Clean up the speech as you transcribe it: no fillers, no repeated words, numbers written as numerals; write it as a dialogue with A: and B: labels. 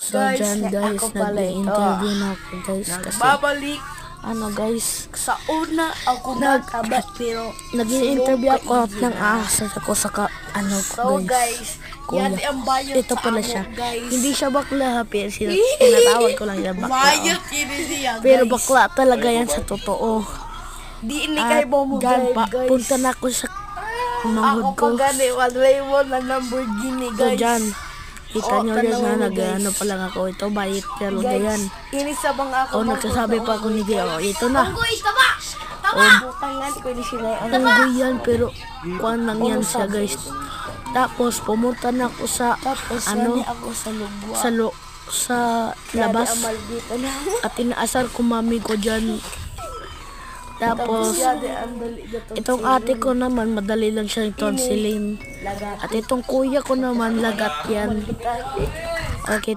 A: So dyan guys,
B: ako pala ito.
A: nag-interview na ako guys kasi
B: Nagbabalik
A: guys,
B: sa una ako mataba pero
A: nag-interview
B: sulong
A: ako ng
B: kaigin.
A: asas ako sa
B: So guys,
A: kuya.
B: yan ang bayot
A: Ito
B: sa
A: pala
B: amo,
A: siya.
B: guys.
A: Hindi siya bakla ha, pero sinatawag ko lang siya bakla.
B: Bayot ini siya, guys.
A: Pero bakla talaga yan sa totoo.
B: Di ini
A: At
B: kay mo
A: dyan
B: guys.
A: punta na ako sa manghod
B: Ako
A: ko.
B: pa gani, walay mo na Lamborghini
A: So
B: guys.
A: dyan, kita nyo yan
B: tanaw
A: na
B: mo,
A: nag-ano
B: guys.
A: pa lang ako. Ito bayit talaga
B: Guys,
A: yan.
B: ini sa bang ako.
A: O nagsasabi pa ako ni Dio, ito na.
B: Butangan ko ni sila.
A: Unggoy yan pero kuan lang yan siya guys. Tapos pumunta na ako sa
B: Tapos
A: ano
B: yani ako sa lugwa.
A: sa labas
B: Amal dito na.
A: at inaasar ko mami ko dyan. Tapos
B: yani ang dali dito.
A: itong ate ko naman madali lang siyang tonsilin.
B: Lagat.
A: At itong kuya ko naman lagat yan. Okay,